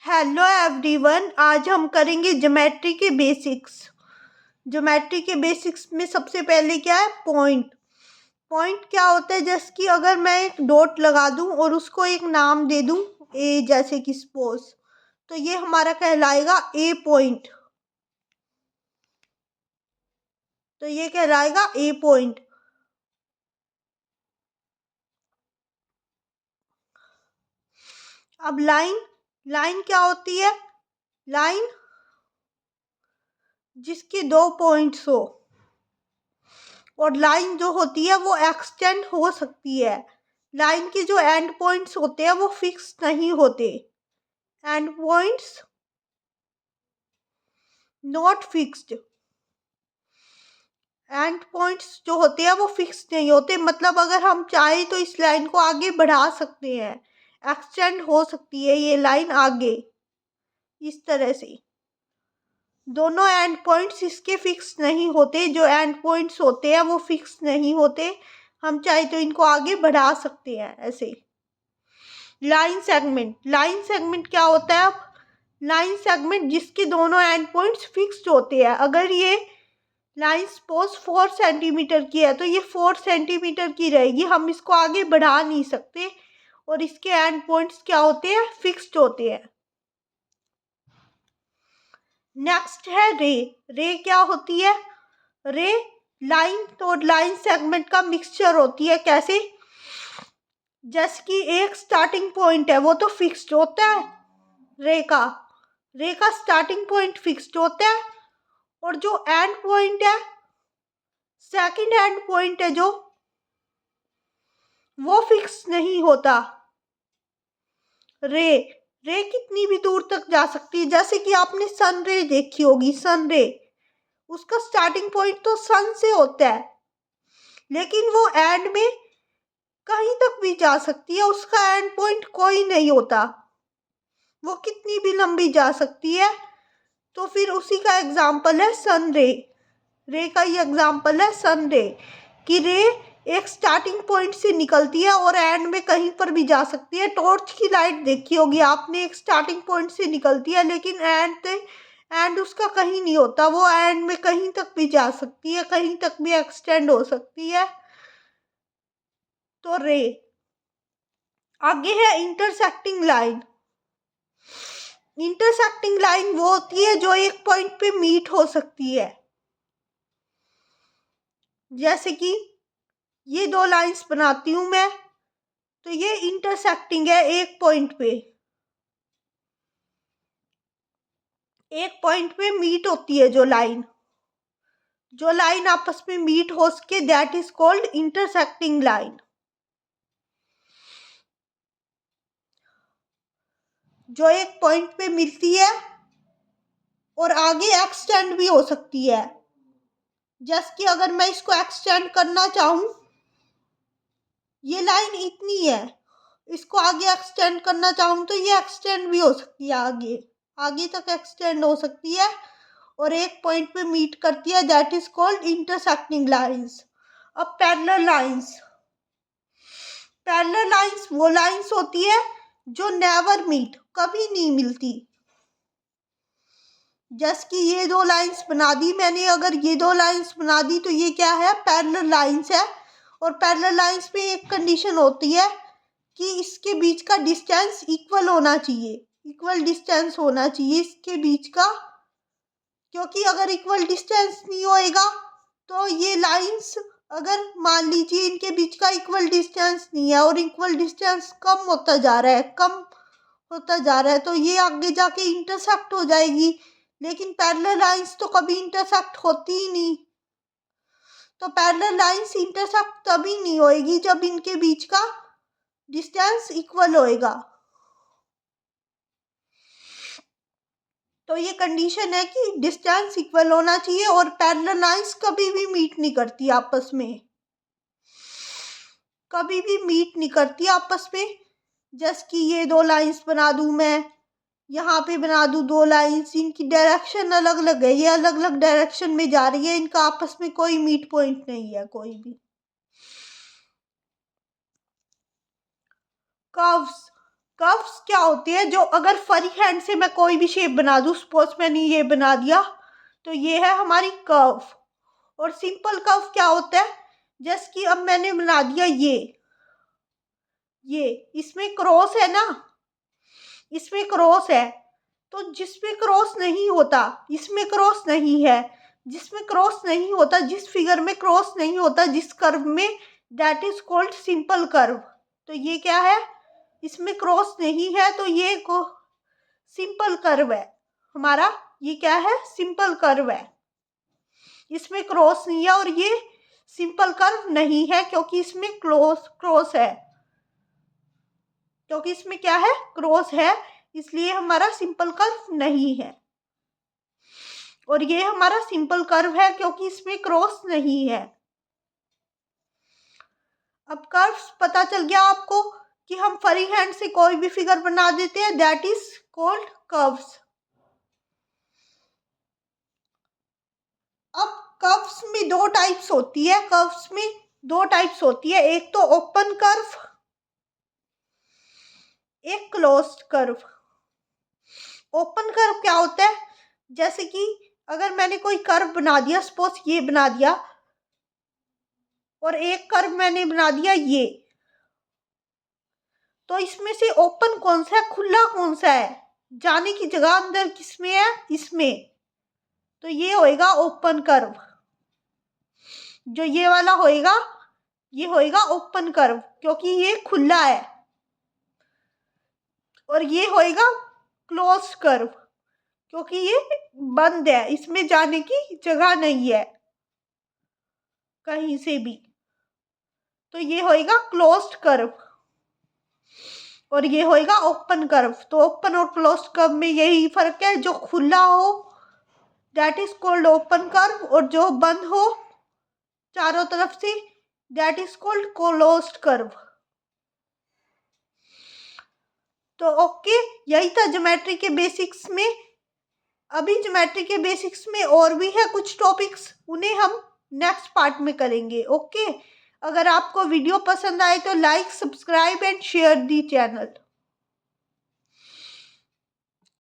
Hello everyone, आज हम करेंगे ज्योमेट्री के बेसिक्स। ज्योमेट्री के बेसिक्स में सबसे पहले क्या है, पॉइंट। पॉइंट क्या होता है, जैसे कि अगर मैं एक डॉट लगा दूं और उसको एक नाम दे दूं ए, जैसे कि सपोज, तो ये हमारा कहलाएगा ए पॉइंट। तो ये कहलाएगा ए पॉइंट। अब लाइन, लाइन क्या होती है? लाइन जिसके दो पॉइंट्स हो, और लाइन जो होती है वो एक्सटेंड हो सकती है। लाइन के जो एंड पॉइंट्स होते हैं वो फिक्स नहीं होते। And points not fixed. And points जो होते हैं वो फिक्स नहीं होते, मतलब अगर हम चाहें तो इस लाइन को आगे बढ़ा सकते हैं, एक्सटेंड हो सकती है ये लाइन आगे, इस तरह से। दोनों एंड पॉइंट्स इसके फिक्स नहीं होते, जो एंड पॉइंट्स होते हैं वो फिक्स नहीं होते, हम चाहे तो इनको आगे बढ़ा सकते हैं ऐसे। लाइन सेगमेंट, लाइन सेगमेंट क्या होता है? अब लाइन सेगमेंट जिसके दोनों एंड पॉइंट्स फिक्स्ड होते हैं। अगर ये लाइन सपोज 4 सेंटीमीटर की है तो ये 4 सेंटीमीटर की रहेगी, हम इसको आगे बढ़ा नहीं सकते, और इसके एंड पॉइंट्स क्या होते हैं, फिक्स्ड होते हैं। नेक्स्ट है रे। रे क्या होती है? रे लाइन और लाइन सेगमेंट का मिक्सचर होती है। कैसे? जैसे कि एक स्टार्टिंग पॉइंट है वो तो फिक्स्ड होता है, रे का स्टार्टिंग पॉइंट फिक्स्ड होता है, और जो एंड पॉइंट है, सेकंड एंड पॉइंट है जो, वो फिक्स नहीं होता। रे रे कितनी भी दूर तक जा सकती है, जैसे कि आपने सन रे देखी होगी। सन रे, उसका स्टार्टिंग पॉइंट तो सन से होता है, लेकिन वो एंड में कहीं तक भी जा सकती है, उसका एंड पॉइंट कोई नहीं होता, वो कितनी भी लंबी जा सकती है। तो फिर उसी का एग्जाम्पल है सन रे। रे का ये एग्जाम्पल है सन रे, कि रे एक स्टार्टिंग पॉइंट से निकलती है और एंड में कहीं पर भी जा सकती है। टॉर्च की लाइट देखी होगी आपने, एक स्टार्टिंग पॉइंट से निकलती है लेकिन एंड उसका कहीं नहीं होता, वो एंड में कहीं तक भी जा सकती है, कहीं तक भी एक्सटेंड हो सकती है। तो रे। आगे है इंटरसेक्टिंग लाइन। इंटरसेक्टिंग लाइन वो होती है जो एक पॉइंट पे मीट हो सकती है। जैसे कि ये दो लाइंस बनाती हूं मैं, तो ये इंटरसेक्टिंग है एक पॉइंट पे, एक पॉइंट पे मीट होती है जो लाइन आपस में मीट हो सके, that is called intersecting line. जो एक पॉइंट पे मिलती है और आगे एक्सटेंड भी हो सकती है। जैसे कि अगर मैं इसको एक्सटेंड करना चाहूं, ये लाइन इतनी है, इसको आगे एक्सटेंड करना चाहूँ तो ये एक्सटेंड भी हो सकती है, आगे आगे तक एक्सटेंड हो सकती है, और एक पॉइंट पे मीट करती है, that is called intersecting lines. अब पैरेलल लाइंस। पैरेलल लाइंस वो लाइंस होती है जो नेवर मीट, कभी नहीं मिलती। जैसे कि ये दो लाइंस बना दी मैंने, अगर ये दो लाइंस बना दी तो ये क्या है, पैरेलल लाइंस है। और पैरेलल लाइंस में एक कंडीशन होती है कि इसके बीच का डिस्टेंस इक्वल होना चाहिए, इक्वल डिस्टेंस होना चाहिए इसके बीच का, क्योंकि अगर इक्वल डिस्टेंस नहीं होएगा तो ये लाइंस, अगर मान लीजिए इनके बीच का इक्वल डिस्टेंस नहीं है और इक्वल डिस्टेंस कम होता जा रहा है, कम होता जा रहा है, तो ये आगे जाके इंटरसेक्ट हो जाएगी। लेकिन पैरेलल लाइंस तो कभी इंटरसेक्ट होती ही नहीं। तो पैरेलल लाइंस इंटरसेक्ट तभी नहीं होएगी जब इनके बीच का डिस्टेंस इक्वल होएगा। तो ये कंडीशन है कि डिस्टेंस इक्वल होना चाहिए, और पैरेलल लाइंस कभी भी मीट नहीं करती आपस में, कभी भी मीट नहीं करती आपस में। जैसे कि ये दो लाइंस बना दूं मैं, यहाँ पे बना दूं दो लाइंस, इनकी डायरेक्शन अलग अलग है, ये अलग अलग डायरेक्शन में जा रही है, इनका आपस में कोई मीट पॉइंट नहीं है कोई भी। कर्व्स, कर्व्स क्या होती है, जो अगर फ्री हैंड से मैं कोई भी शेप बना दूं, सपोज मैंने ये बना दिया तो ये है हमारी कर्व। और सिंपल कर्व क्या होता है, जैसे कि अब मैंने बना दिया ये इसमें क्रॉस है ना, इसमें क्रॉस है, तो जिसमें क्रॉस नहीं होता इसमें क्रॉस नहीं है, जिसमें क्रॉस नहीं होता, जिस फिगर में क्रॉस नहीं होता, जिस कर्व में, that is called simple curve. तो ये क्या है, इसमें क्रॉस नहीं है तो ये सिंपल कर्व है हमारा। ये क्या है, सिंपल कर्व है, इसमें क्रॉस नहीं है और ये सिंपल कर्व नहीं है क्योंकि इसमें क्रॉस है, क्योंकि इसमें क्या है, क्रॉस है, इसलिए हमारा सिंपल कर्व नहीं है। और ये हमारा सिंपल कर्व है क्योंकि इसमें क्रॉस नहीं है। अब कर्व्स पता चल गया आपको कि हम फ्री हैंड से कोई भी फिगर बना देते हैं, दैट इज कॉल्ड कर्व्स। अब कर्व्स में दो टाइप्स होती है, कर्व्स में दो टाइप्स होती है, एक तो ओपन कर्व, एक क्लोज्ड कर्व। ओपन कर्व क्या होता है, जैसे कि अगर मैंने कोई कर्व बना दिया, सपोज ये बना दिया, और एक कर्व मैंने बना दिया ये, तो इसमें से ओपन कौन सा है, खुला कौन सा है, जाने की जगह अंदर किसमें है, इसमें, तो ये होएगा ओपन कर्व। जो ये वाला होएगा ये होएगा ओपन कर्व क्योंकि ये खुला है, और ये होएगा क्लोज कर्व क्योंकि ये बंद है, इसमें जाने की जगह नहीं है कहीं से भी, तो ये होएगा क्लोज्ड कर्व। और ये होएगा ओपन कर्व। तो ओपन और क्लोज्ड कर्व में यही फर्क है, जो खुला हो that is called open curve, और जो बंद हो चारों तरफ say that is called closed curve. तो ओके, यही था ज्योमेट्री के बेसिक्स में। अभी ज्योमेट्री के बेसिक्स में और भी है कुछ टॉपिक्स, उन्हें हम नेक्स्ट पार्ट में करेंगे। ओके, अगर आपको वीडियो पसंद आए तो like, subscribe and share the channel.